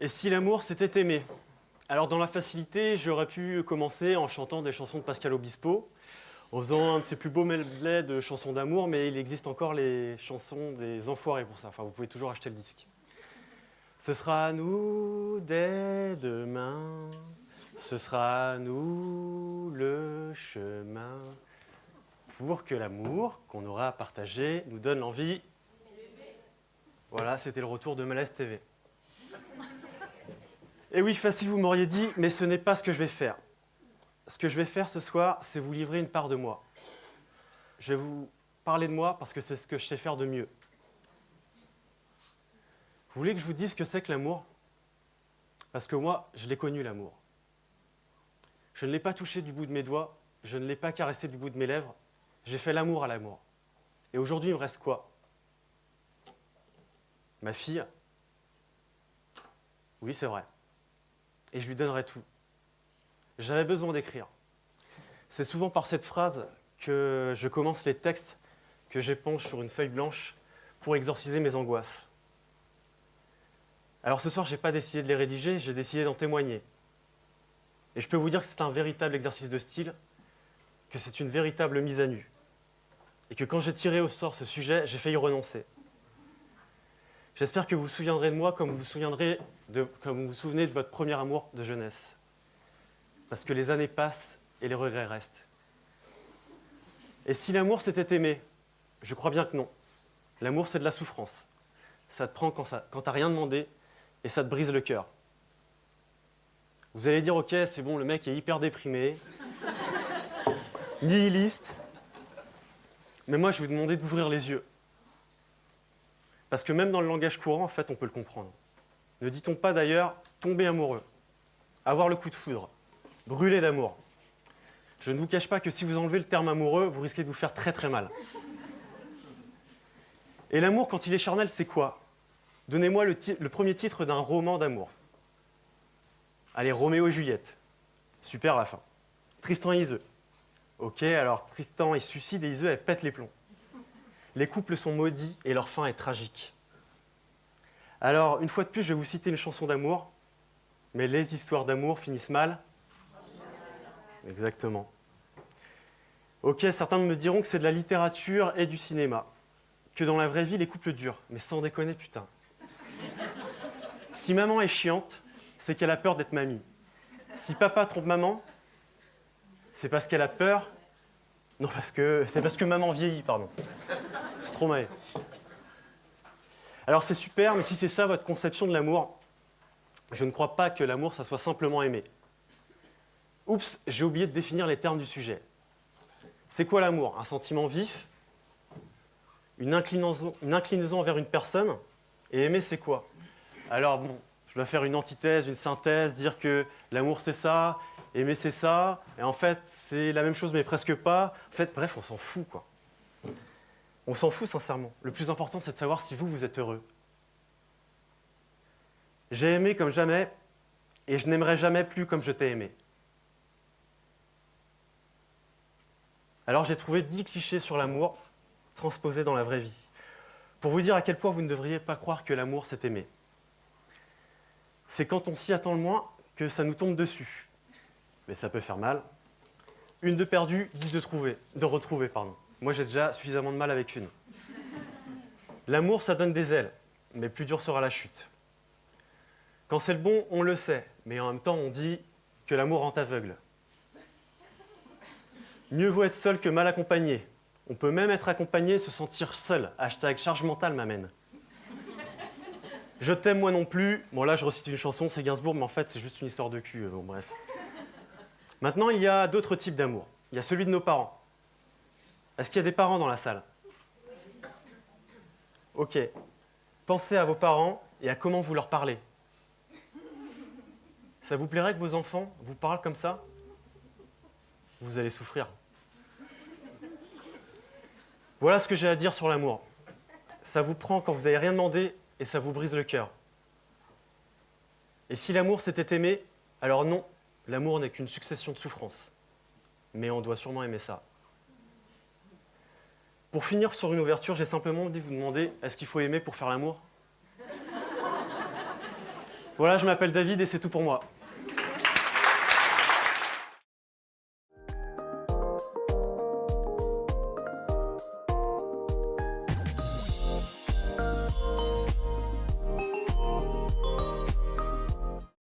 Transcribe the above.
Et si l'amour, c'était aimer? Alors dans la facilité, j'aurais pu commencer en chantant des chansons de Pascal Obispo, en faisant un de ses plus beaux medleys de chansons d'amour, mais il existe encore les chansons des enfoirés pour ça. Enfin, vous pouvez toujours acheter le disque. Ce sera à nous dès demain, ce sera à nous le chemin, pour que l'amour qu'on aura à partager nous donne l'envie. Voilà, c'était le retour de Malaise TV. Et oui, facile, vous m'auriez dit, mais ce n'est pas ce que je vais faire. Ce que je vais faire ce soir, c'est vous livrer une part de moi. Je vais vous parler de moi parce que c'est ce que je sais faire de mieux. Vous voulez que je vous dise ce que c'est que l'amour? Parce que moi, je l'ai connu, l'amour. Je ne l'ai pas touché du bout de mes doigts, je ne l'ai pas caressé du bout de mes lèvres. J'ai fait l'amour à l'amour. Et aujourd'hui, il me reste quoi? Ma fille? Oui, c'est vrai. Et je lui donnerai tout. J'avais besoin d'écrire. C'est souvent par cette phrase que je commence les textes que j'épanche sur une feuille blanche pour exorciser mes angoisses. Alors ce soir, je n'ai pas décidé de les rédiger, j'ai décidé d'en témoigner. Et je peux vous dire que c'est un véritable exercice de style, que c'est une véritable mise à nu. Et que quand j'ai tiré au sort ce sujet, j'ai failli renoncer. J'espère que vous vous souviendrez de moi comme vous vous souvenez de votre premier amour de jeunesse. Parce que les années passent et les regrets restent. Et si l'amour c'était aimer? Je crois bien que non. L'amour c'est de la souffrance. Ça te prend quand t'as rien demandé et ça te brise le cœur. Vous allez dire, ok, c'est bon, le mec est hyper déprimé, nihiliste. Mais moi, je vais vous demander d'ouvrir les yeux. Parce que même dans le langage courant, en fait, on peut le comprendre. Ne dit-on pas d'ailleurs tomber amoureux, avoir le coup de foudre, brûler d'amour? Je ne vous cache pas que si vous enlevez le terme amoureux, vous risquez de vous faire très très mal. Et l'amour, quand il est charnel, c'est quoi? Donnez-moi le premier titre d'un roman d'amour. Allez, Roméo et Juliette. Super la fin. Tristan et Iseult. Ok, alors Tristan, il se suicide et Iseult, elle pète les plombs. Les couples sont maudits et leur fin est tragique. Alors, une fois de plus, je vais vous citer une chanson d'amour, mais les histoires d'amour finissent mal. Exactement. Ok, certains me diront que c'est de la littérature et du cinéma, que dans la vraie vie, les couples durent, mais sans déconner, putain. Si maman est chiante, c'est qu'elle a peur d'être mamie. Si papa trompe maman, c'est parce qu'elle a peur. Non, c'est parce que maman vieillit, pardon. Stromae. Alors c'est super, mais si c'est ça votre conception de l'amour, je ne crois pas que l'amour, ça soit simplement aimer. Oups, j'ai oublié de définir les termes du sujet. C'est quoi l'amour? Un sentiment vif? Une inclinaison envers une personne? Et aimer, c'est quoi? Alors bon, je dois faire une antithèse, une synthèse, dire que l'amour c'est ça, aimer c'est ça, et en fait c'est la même chose mais presque pas. En fait, bref, on s'en fout quoi. On s'en fout sincèrement. Le plus important c'est de savoir si vous êtes heureux. J'ai aimé comme jamais, et je n'aimerai jamais plus comme je t'ai aimé. Alors j'ai trouvé 10 clichés sur l'amour, transposés dans la vraie vie, pour vous dire à quel point vous ne devriez pas croire que l'amour c'est aimer. C'est quand on s'y attend le moins que ça nous tombe dessus. Mais ça peut faire mal. Une de perdue, 10 de retrouvée. Moi, j'ai déjà suffisamment de mal avec une. L'amour, ça donne des ailes, mais plus dure sera la chute. Quand c'est le bon, on le sait, mais en même temps, on dit que l'amour rend aveugle. Mieux vaut être seul que mal accompagné. On peut même être accompagné et se sentir seul. Hashtag charge mentale m'amène. Je t'aime moi non plus. Bon là je recite une chanson, c'est Gainsbourg, mais en fait c'est juste une histoire de cul. Bon bref. Maintenant il y a d'autres types d'amour. Il y a celui de nos parents. Est-ce qu'il y a des parents dans la salle? Ok. Pensez à vos parents et à comment vous leur parlez. Ça vous plairait que vos enfants vous parlent comme ça? Vous allez souffrir. Voilà ce que j'ai à dire sur l'amour. Ça vous prend quand vous n'avez rien demandé et ça vous brise le cœur. Et si l'amour c'était aimer, alors non, l'amour n'est qu'une succession de souffrances. Mais on doit sûrement aimer ça. Pour finir sur une ouverture, j'ai simplement envie de vous demander, est-ce qu'il faut aimer pour faire l'amour? Voilà, je m'appelle David et c'est tout pour moi.